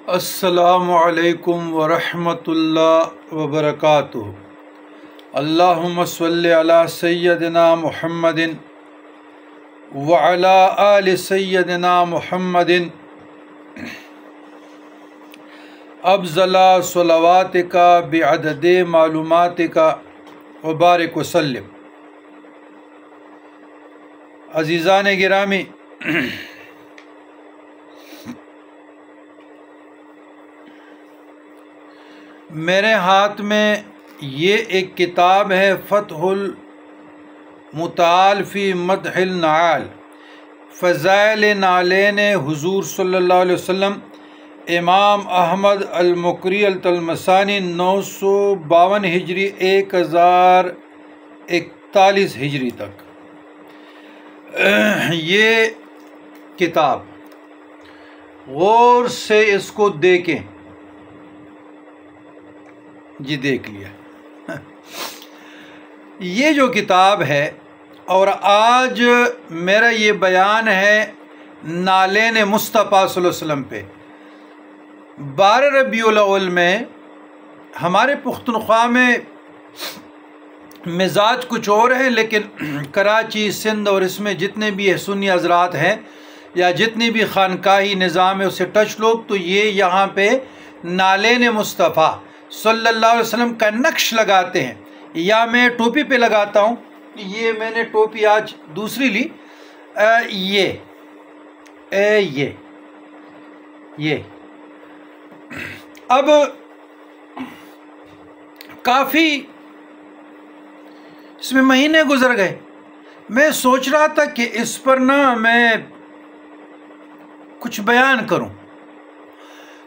السلام علیکم ورحمۃ اللہ وبرکاتہ۔ اللہم صلی علی سیدنا محمد وعلی آل سیدنا محمد افضل صلواتک بعدد معلوماتک وبارک وسلم۔ عزیزان گرامی، میرے ہاتھ میں یہ ایک کتاب ہے، فتح المتعال فی مدح النعال، فضائل نعلین حضور صلی اللہ علیہ وسلم، امام احمد المقری الطلمسانی، 952 ہجری 1041 ہجری تک۔ یہ کتاب غور سے اس کو دیکھیں۔ جی دیکھ لیا۔ یہ جو کتاب ہے، اور آج میرا یہ بیان ہے نعلین مصطفیٰ صلی اللہ علیہ وسلم پہ۔ 12 ربیع الاول میں ہمارے پختونخوا میں مزاج کچھ اور ہے، لیکن کراچی، سندھ اور اس میں جتنے بھی سنی حضرات ہیں یا جتنے بھی خانقاہی نظام ہے اسے ٹچ لوگ، تو یہ یہاں پہ نعلین مصطفیٰ صلی اللہ علیہ وسلم کا نقش لگاتے ہیں، یا میں ٹوپی پہ لگاتا ہوں۔ یہ میں نے ٹوپی آج دوسری لی، یہ اب کافی اس میں مہینے گزر گئے، میں سوچ رہا تھا کہ اس پر میں کچھ بیان کروں۔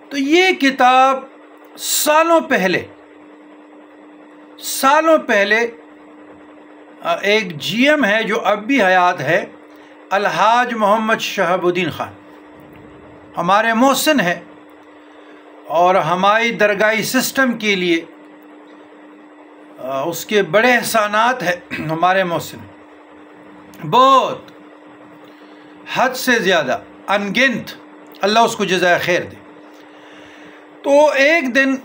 تو یہ کتاب سالوں پہلے ایک جی ایم ہے جو اب بھی حیات ہے، الحاج محمد شہاب الدین خان، ہمارے محسن ہے، اور ہماری درگاہی سسٹم کے لیے اس کے بڑے احسانات ہیں۔ ہمارے محسن بہت حد سے زیادہ انگنت، اللہ اس کو جزائے خیر دے۔ تو ایک دن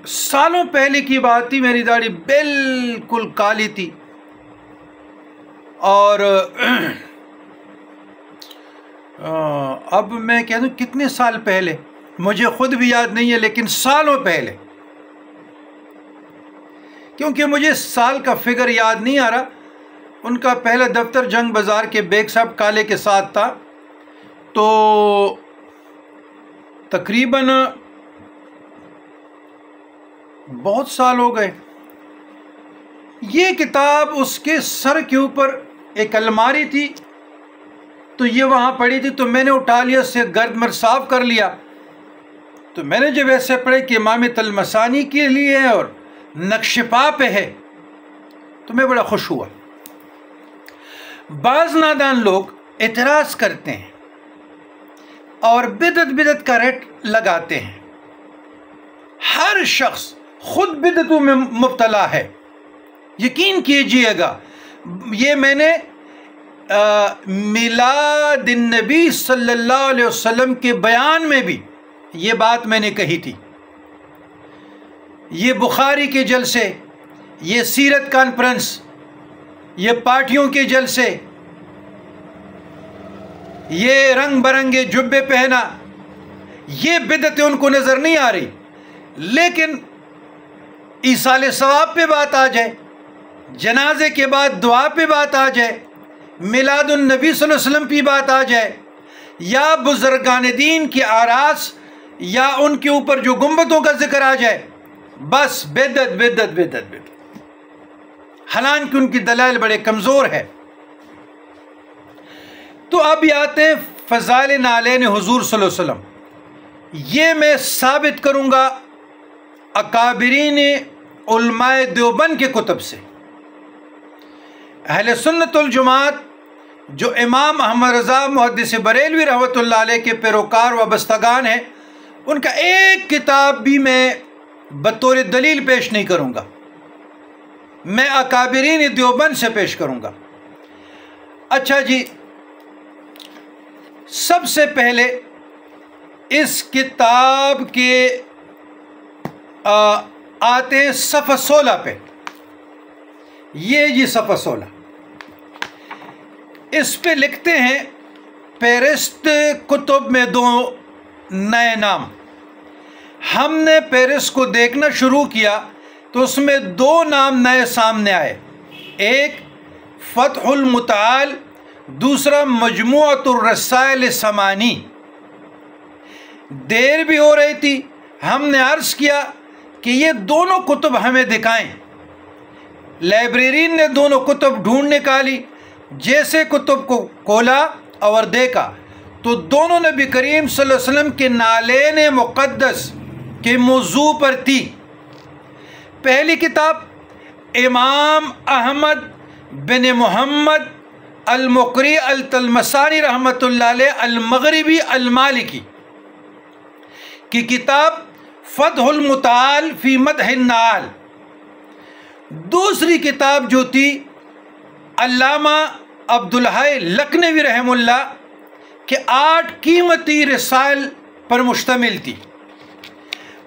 سالوں پہلے کی بات تھی، میری داڑھی بالکل کالی تھی، اور اب میں کہہ دوں کتنے سال پہلے مجھے خود بھی یاد نہیں ہے، لیکن سالوں پہلے، کیونکہ مجھے سال کا فگر یاد نہیں آ رہا۔ ان کا پہلا دفتر جنگ بازار کے بیگ صاحب کالے کے ساتھ تھا، تو تقریباً بہت سال ہو گئے۔ یہ کتاب اس کے سر کے اوپر ایک الماری تھی، تو یہ وہاں پڑی تھی، تو میں نے اٹھا لیا، اس سے گرد مرد صاف کر لیا۔ تو میں نے جب ایسے پڑھے کہ امام طلمسانی کے لیے ہے اور نقش پا پہ ہے، تو میں بڑا خوش ہوا۔ بعض نادان لوگ اعتراض کرتے ہیں اور بدعت کا ریٹ لگاتے ہیں۔ ہر شخص خود بدعتوں میں مبتلا ہے، یقین کیجئے گا۔ یہ میں نے میلاد النبی صلی اللہ علیہ وسلم کے بیان میں بھی یہ بات میں نے کہی تھی۔ یہ بخاری کے جلسے، یہ سیرت کانفرنس، یہ پارٹیوں کے جلسے، یہ رنگ برنگے جبے پہنا، یہ بدعتیں ان کو نظر نہیں آ رہی، لیکن ایصال ثواب پہ بات آ جائے، جنازے کے بعد دعا پہ بات آ جائے، میلاد النبی صلی اللہ علیہ وسلم پہ بات آ جائے، یا بزرگان دین کی آراس یا ان کے اوپر جو گنبدوں کا ذکر آ جائے، بس بدعت، حالانکہ ان کی دلائل بڑے کمزور ہے۔ تو اب یہ آتے ہیں فضائل نعلین حضور صلی اللہ علیہ وسلم۔ یہ میں ثابت کروں گا اکابرین علماء دیوبند کے کتب سے۔ اہل سنت والجماعت جو امام احمد رضا محدث بریلوی رحمۃ اللہ علیہ کے پیروکار وابستگان ہیں، ان کا ایک کتاب بھی میں بطور دلیل پیش نہیں کروں گا، میں اکابرین دیوبند سے پیش کروں گا۔ اچھا جی، سب سے پہلے اس کتاب کے آتے ہیں صفحہ 16 پہ. یہ جی صفحہ 16 اس پہ لکھتے ہیں فہرست کتب میں 2 نئے نام. ہم نے فہرست کو دیکھنا شروع کیا تو اس میں 2 نام نئے سامنے آئے. ایک فتح المتعال، دوسرا مجموعۃ الرسائل ثمانی. دیر بھی ہو رہی تھی، ہم نے عرض کیا کہ یہ دونوں کتب ہمیں دکھائیں. لائبریرین نے دونوں کتب ڈھونڈ نکالی. جیسے کتب کو کھولا اور دیکھا تو دونوں نبی کریم صلی اللہ علیہ وسلم کے نالین مقدس کے موضوع پر تھی. پہلی کتاب امام احمد بن محمد المقری التلمسانی رحمۃ اللہ علیہ المغربی المالکی کی کتاب فتح المتعال فی مدح النعال. دوسری کتاب جو تھی علامہ عبدالحی لکھنوی رحمہ اللہ کے 8 قیمتی رسائل پر مشتمل تھی.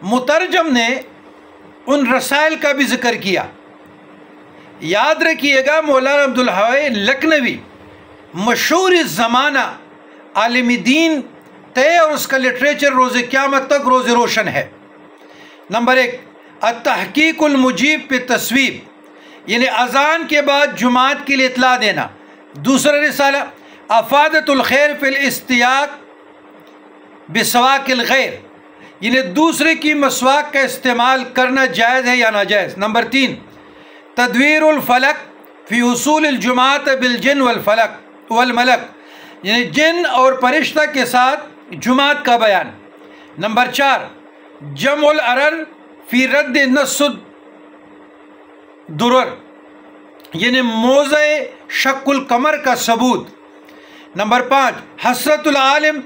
مترجم نے ان رسائل کا بھی ذکر کیا. یاد رکھیے گا مولانا عبدالحی لکھنوی مشہور زمانہ عالم دین تھے اور اس کا لٹریچر روز قیامت تک روز روشن ہے. نمبر 1 التحقیق المجیب پہ تصویب، یعنی اذان کے بعد جماعت کے لیے اطلاع دینا. دوسرا رسالہ افادۃ الخیر فی الاستیاق بسواک الغیر، یعنی دوسرے کی مسواک کا استعمال کرنا جائز ہے یا ناجائز. نمبر 3 تدویر الفلک فی حصول الجماعت بالجن والفلک والملک، یعنی جن اور فرشتہ کے ساتھ جماعت کا بیان. نمبر 4 جمع العرر فی رد نص درر، یعنی موضع شق القمر کا ثبوت. نمبر 5 حسرت العالم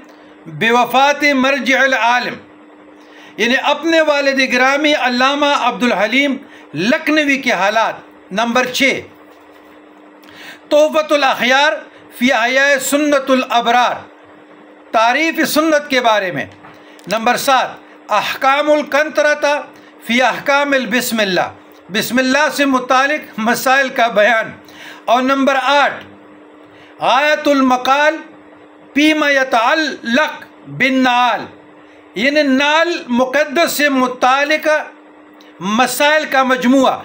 بوفات مرجع العالم، یعنی اپنے والد گرامی علامہ عبدالحلیم لکھنوی کے حالات. نمبر 6 تحفۃ الاخیار فی احیاء سنت الابرار، تعریف سنت کے بارے میں. نمبر 7 احکام القنطرہ فی احکام البسم اللہ، بسم اللہ سے متعلق مسائل کا بیان. اور نمبر 8 غایۃ المقال فیما یتعلق بالنعال، یعنی نال مقدس سے متعلق مسائل کا مجموعہ.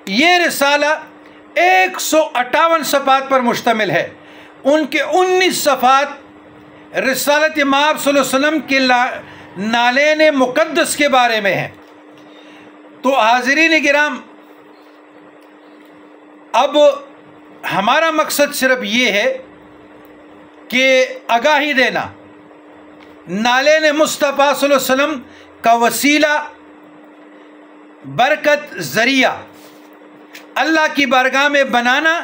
یہ رسالہ 158 صفحات پر مشتمل ہے. ان کے 19 صفحات رسالت مآب صلی اللہ علیہ وسلم کے نالین مقدس کے بارے میں ہیں. تو حاضرین کرام، اب ہمارا مقصد صرف یہ ہے کہ آگاہی دینا نالین مصطفیٰ صلی اللہ علیہ وسلم کا وسیلہ، برکت، ذریعہ اللہ کی بارگاہ میں بنانا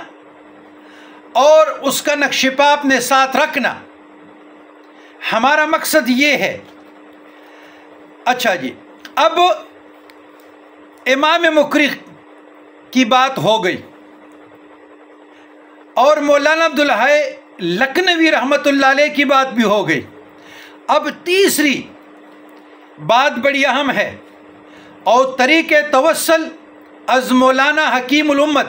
اور اس کا نقش پا اپنے ساتھ رکھنا، ہمارا مقصد یہ ہے. اچھا جی، اب امام مقری کی بات ہو گئی اور مولانا عبدالحی لکھنوی رحمۃ اللہ علیہ کی بات بھی ہو گئی. اب تیسری بات بڑی اہم ہے اور طریق توسل از مولانا حکیم الامت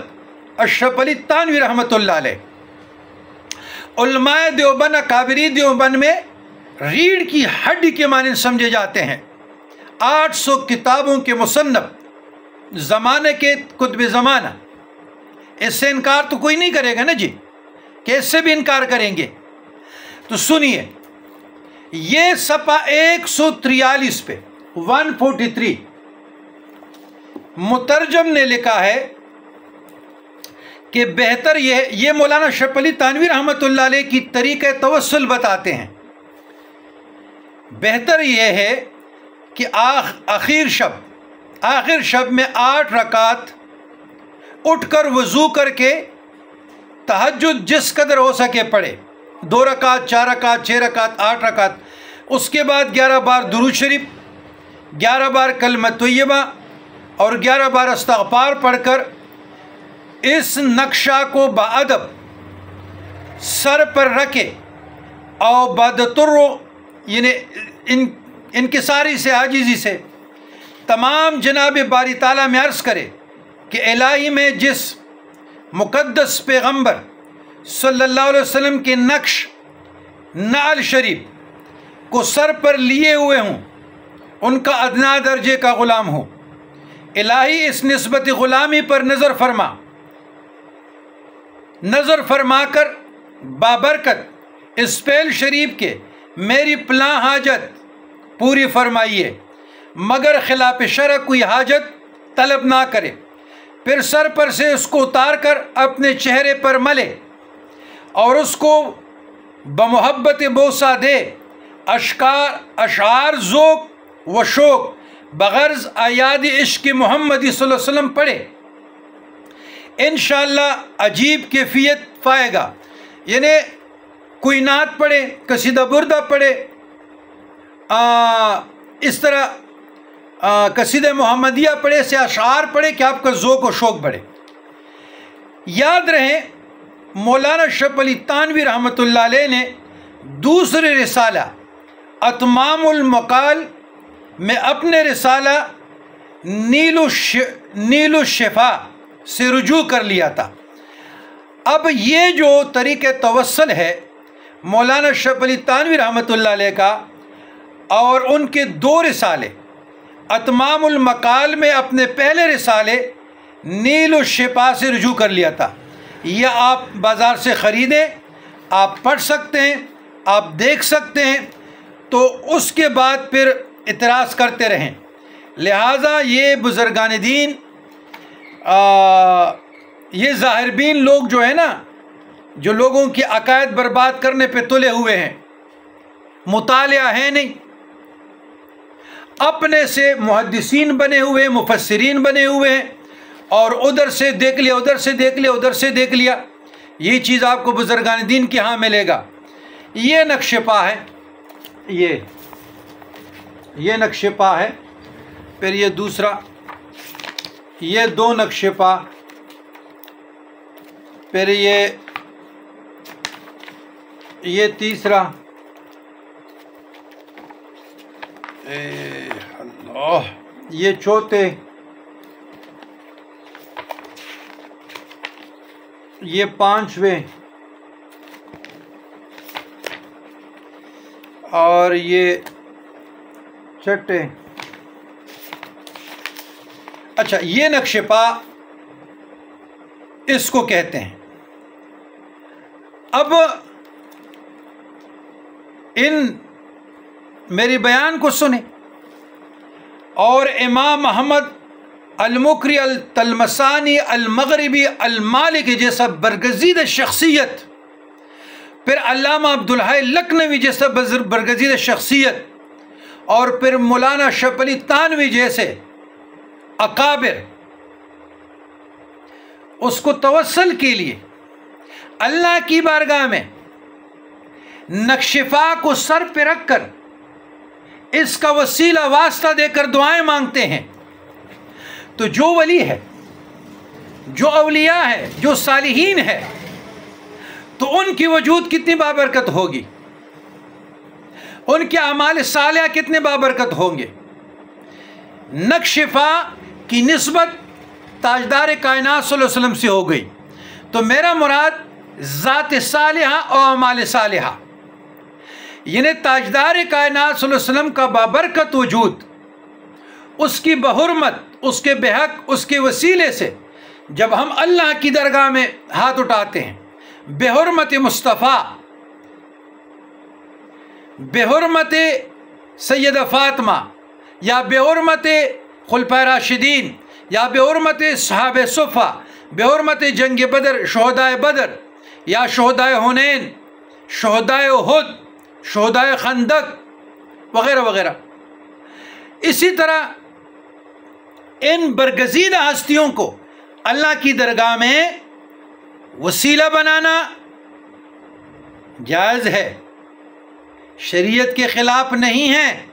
اشرف علی تھانوی رحمۃ اللہ علیہ. علماء دیوبند اکابری دیوبند میں ریڑھ کی ہڈی کے مانند سمجھے جاتے ہیں. 800 کتابوں کے مصنف، زمانے کے قطب زمانہ. اس سے انکار تو کوئی نہیں کرے گا نا جی، کہ اس سے بھی انکار کریں گے. تو سنیے، یہ صفحہ 143 پہ 143 مترجم نے لکھا ہے کہ بہتر یہ مولانا اشرف علی تھانوی رحمۃ اللہ علیہ کی طریقہ توسل بتاتے ہیں. بہتر یہ ہے کہ آخر شب میں 8 رکعت اٹھ کر وضو کر کے تہجد جس قدر ہو سکے پڑھے. 2 رکعت، 4 رکعت، 6 رکعت، 8 رکعت. اس کے بعد 11 بار درود شریف، 11 بار کلمہ طیبہ اور 11 بار استغفار پڑھ کر اس نقشہ کو باادب سر پر رکھے اور بدتر، یعنی انکساری سے، عاجزی سے تمام جناب باری تعالیٰ میں عرض کرے کہ الہی میں جس مقدس پیغمبر صلی اللہ علیہ وسلم کے نقش نعل شریف کو سر پر لیے ہوئے ہوں، ان کا ادنا درجے کا غلام ہوں۔ الہی اس نسبت غلامی پر نظر فرما کر بابرکت اس پہل شریف کے میری پلاں حاجت پوری فرمائیے، مگر خلاف شرع کوئی حاجت طلب نہ کرے۔ پھر سر پر سے اس کو اتار کر اپنے چہرے پر ملے اور اس کو بمحبت بوسہ دے، اشعار ذوق و شوق بغرض آیاد عشق محمدی صلی اللہ علیہ وسلم پڑھے، انشاءاللہ عجیب کیفیت پائے گا۔ یعنی کوئی نعت پڑھے، قصیدہ بردہ پڑھے، اس طرح قصیدہ محمدیہ پڑھے، سے اشعار پڑھے کہ آپ کا ذوق و شوق بڑھے۔ یاد رہے مولانا اشرف علی تھانوی رحمۃ اللہ علیہ نے دوسرے رسالہ اتمام المقال میں اپنے رسالہ نیل الشفا سے رجوع کر لیا تھا۔ اب یہ جو طریقہ توسل ہے مولانا اشرف علی تھانوی رحمۃ اللہ علیہ کا، اور ان کے دو رسالے اتمام المقال میں اپنے پہلے رسالے نیل الشفا سے رجوع کر لیا تھا۔ یہ آپ بازار سے خریدیں، آپ پڑھ سکتے ہیں، آپ دیکھ سکتے ہیں، تو اس کے بعد پھر اعتراض کرتے رہیں۔ لہٰذا یہ بزرگان دین، یہ ظاہر بین لوگ جو ہیں نا، جو لوگوں کی عقائد برباد کرنے پہ تلے ہوئے ہیں، مطالعہ ہے نہیں، اپنے سے محدثین بنے ہوئے، مفسرین بنے ہوئے ہیں، اور ادھر سے دیکھ لیا، ادھر سے دیکھ لیا، ادھر سے دیکھ لیا۔ یہ چیز آپ کو بزرگان دین کے ہاں ملے گا۔ یہ نقش پا ہے، یہ نقش پا ہے، پھر یہ دوسرا، یہ دو نقش پا، پھر یہ تیسرا، اللہ، یہ چوتھے، یہ پانچویں، اور یہ چھٹے۔ اچھا، یہ نقش پا اس کو کہتے ہیں۔ اب میری بیان کو سنیں، اور امام احمد المکری التلمسانی المغربی المالکی جیسا برگزیدہ شخصیت، پھر علامہ عبدالحی لکھنوی جیسا برگزیدہ شخصیت، اور پھر مولانا اشرف علی تھانوی جیسے اکابر، اس کو توسل کے لیے اللہ کی بارگاہ میں نقشفا کو سر پہ رکھ کر اس کا وسیلہ واسطہ دے کر دعائیں مانگتے ہیں۔ تو جو ولی ہے، جو اولیاء ہے، جو صالحین ہے، تو ان کی وجود کتنی بابرکت ہوگی، ان کے اعمال صالحہ کتنے بابرکت ہوں گے۔ نقشفا کی نسبت تاجدار کائنات صلی اللہ علیہ وسلم سے ہو گئی، تو میرا مراد ذات صالحہ اور اعمال صالحہ، یعنی تاجدار کائنات صلی اللہ علیہ وسلم کا بابرکت وجود، اس کی بحرمت، اس کے بحق، اس کے وسیلے سے جب ہم اللہ کی درگاہ میں ہاتھ اٹھاتے ہیں، بحرمت مصطفیٰ، بحرمت سیدہ فاطمہ، یا بحرمت خلفائے راشدین، یا بحرمت صحابہ صفہ، بحرمت جنگ بدر، شہدائے بدر، یا شہدائے حنین، شہدائے احد، شہدائے خندق وغیرہ وغیرہ، اسی طرح ان برگزیدہ ہستیوں کو اللہ کی درگاہ میں وسیلہ بنانا جائز ہے، شریعت کے خلاف نہیں ہے۔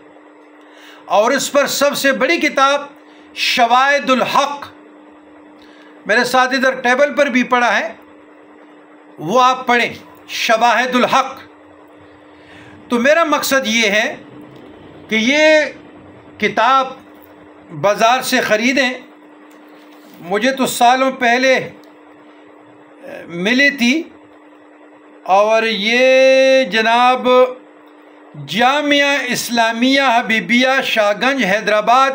اور اس پر سب سے بڑی کتاب شواہد الحق، میرے ساتھ ادھر ٹیبل پر بھی پڑھا ہے، وہ آپ پڑھیں، شواہد الحق۔ تو میرا مقصد یہ ہے کہ یہ کتاب بازار سے خریدیں. مجھے تو سالوں پہلے ملی تھی، اور یہ جناب جامعہ اسلامیہ حبیبیہ شاہ گنج حیدرآباد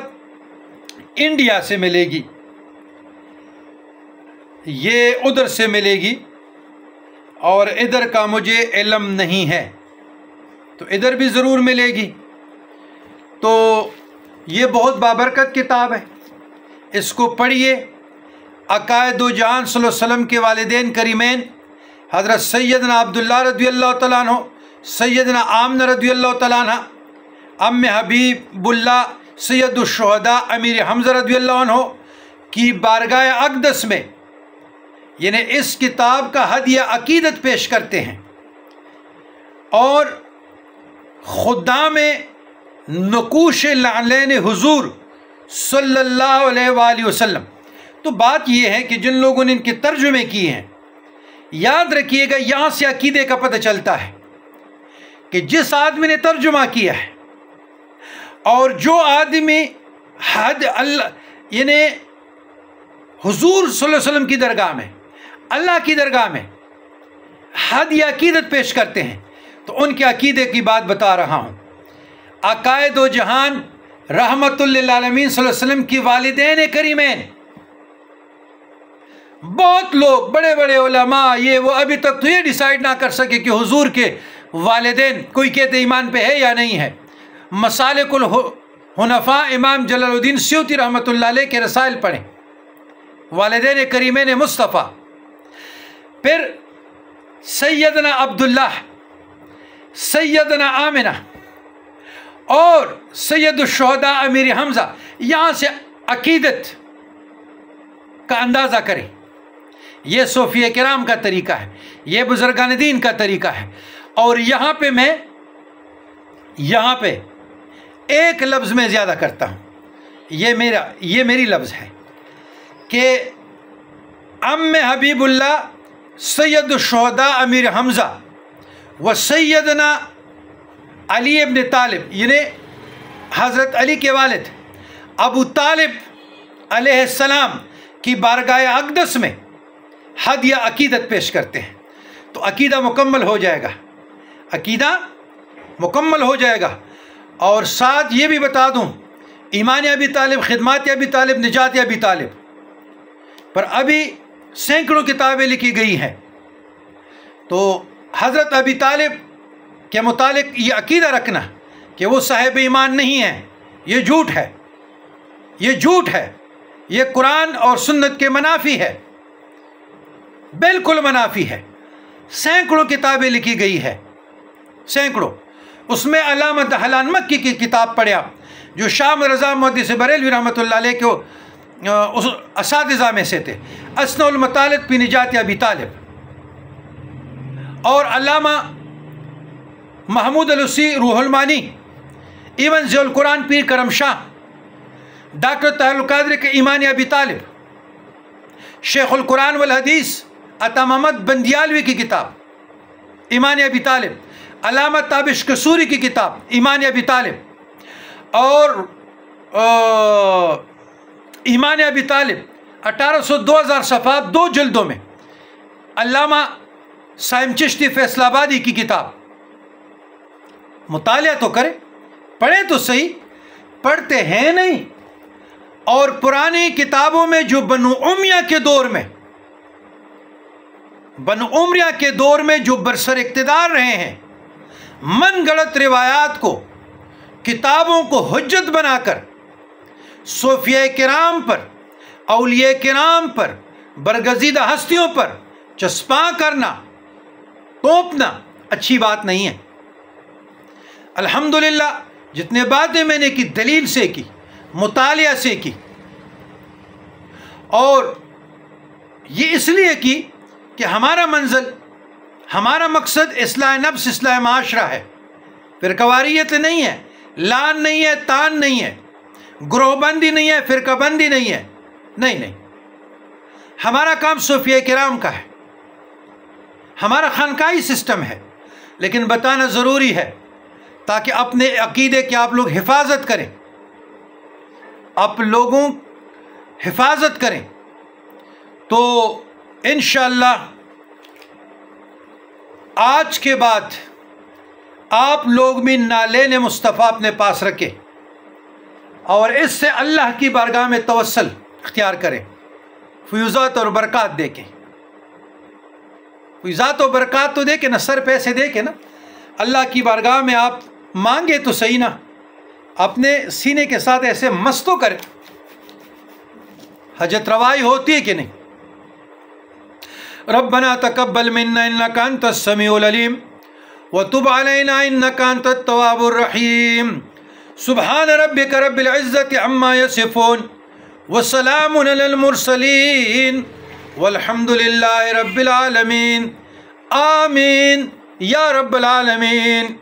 انڈیا سے ملے گی. یہ ادھر سے ملے گی، اور ادھر کا مجھے علم نہیں ہے، تو ادھر بھی ضرور ملے گی. تو یہ بہت بابرکت کتاب ہے، اس کو پڑھیے. عقائد و جہان صلی اللہ علیہ وسلم کے والدین کریمین حضرت سیدنا عبداللہ رضی اللہ تعالیٰ عنہ، سیدنا آمنہ رضی اللہ تعالیٰ عنہ، ام حبیب اللہ سید الشہداء امیر حمزہ رضی اللہ عنہ کی بارگاہ اقدس میں یعنی اس کتاب کا ہدیہ عقیدت پیش کرتے ہیں، اور خدام نقوش لعلین حضور صلی اللہ علیہ وآلہ وسلم. تو بات یہ ہے کہ جن لوگوں نے ان کے ترجمے کیے ہیں، یاد رکھیے گا یہاں سے عقیدے کا پتہ چلتا ہے کہ جس آدمی نے ترجمہ کیا ہے، اور جو آدمی یعنی حضور صلی اللہ علیہ وسلم کی درگاہ میں، اللہ کی درگاہ میں حد یا عقیدت پیش کرتے ہیں، تو ان کے عقیدے کی بات بتا رہا ہوں. عقائد و جہان رحمت للعالمین صلی اللہ علیہ وسلم کی والدین کریمین، بہت لوگ بڑے بڑے علماء یہ وہ ابھی تک تو یہ ڈیسائیڈ نہ کر سکے کہ حضور کے والدین کوئی کہتے ایمان پہ ہے یا نہیں ہے. مسالک الحنفاء امام جلال الدین سیوطی رحمۃ اللہ علیہ کے رسائل پڑھیں، والدین کریمین مصطفیٰ. پھر سیدنا عبداللہ، سیدنا آمنہ اور سید الشہداء امیر حمزہ، یہاں سے عقیدت کا اندازہ کریں. یہ صوفیہ کرام کا طریقہ ہے، یہ بزرگان دین کا طریقہ ہے. اور یہاں پہ ایک لفظ میں زیادہ کرتا ہوں، یہ میری لفظ ہے کہ ام حبیب اللہ سید الشہداء امیر حمزہ و سیدنا علی ابن طالب، یعنی حضرت علی کے والد ابو طالب علیہ السلام کی بارگاہ اقدس میں حد یا عقیدت پیش کرتے ہیں. تو عقیدہ مکمل ہو جائے گا، عقیدہ مکمل ہو جائے گا. اور ساتھ یہ بھی بتا دوں، ایمان ابی طالب، خدمات ابی طالب، نجات ابی طالب پر ابھی سینکڑوں کتابیں لکھی گئی ہیں. تو حضرت ابی طالب کے متعلق یہ عقیدہ رکھنا کہ وہ صاحب ایمان نہیں ہیں، یہ جھوٹ ہے، یہ جھوٹ ہے، یہ قرآن اور سنت کے منافی ہے، بالکل منافی ہے. سینکڑوں کتابیں لکھی گئی ہے، سینکڑوں. اس میں علامہ دہلان مکی کی کتاب پڑھے آپ، جو شام رضا محدث بریلوی رحمۃ اللہ علیہ کے اس اساتذہ میں سے تھے، اسنع المطالب فی نجات ابی طالب. اور علامہ محمود الوسی روح المانی، ایون ضیاء القرآن پیر کرم شاہ، ڈاکٹر طاہر القادری کے ایمان ابی طالب، شیخ القرآن والحدیث عطا محمد بندیالوی کی کتاب ایمان ابی طالب، علامہ تابش قصوری کی کتاب ایمان ابی طالب، اور ایمان ابی طالب 1800-2000 صفحات 2 جلدوں میں، علامہ سائم چشتی فیصل آبادی کی کتاب. مطالعہ تو کریں، پڑھیں تو صحیح، پڑھتے ہیں نہیں. اور پرانی کتابوں میں جو بنو امیہ کے دور میں جو برسر اقتدار رہے ہیں، من گڑت روایات کو، کتابوں کو حجت بنا کر صوفیہ کرام پر، اولیاء کرام پر، برگزیدہ ہستیوں پر چسپاں کرنا، توپنا اچھی بات نہیں ہے. الحمدللہ جتنے باتیں میں نے کی دلیل سے کی، مطالعہ سے کی، اور یہ اس لیے کی کہ ہمارا منزل، ہمارا مقصد اصلاح نفس، اصلاح معاشرہ ہے. فرقواریت نہیں ہے، لان نہیں ہے، تان نہیں ہے، گروہ بندی نہیں ہے، فرقہ بندی نہیں ہے، نہیں. ہمارا کام صوفیہ کرام کا ہے، ہمارا خانقاہی سسٹم ہے. لیکن بتانا ضروری ہے تاکہ اپنے عقیدے کی آپ لوگ حفاظت کریں، آپ لوگوں حفاظت کریں، تو انشاءاللہ آج کے بعد آپ لوگ بھی نالین مصطفیٰ اپنے پاس رکھیں اور اس سے اللہ کی بارگاہ میں توسل اختیار کریں، فیوزات اور برکات دے کے، فیوزات و برکات تو دے کے نا، سر پیسے دے کے نا، اللہ کی بارگاہ میں آپ مانگے تو صحیح نا، اپنے سینے کے ساتھ ایسے مستو کریں، حجت روائی ہوتی ہے کہ نہیں؟ ربنا تقبل منا انك انت السميع العليم وتب علينا انك انت التواب الرحيم سبحان ربك رب العزة عما يصفون وسلام على المرسلين والحمد لله رب العالمين آمين یا رب العالمین۔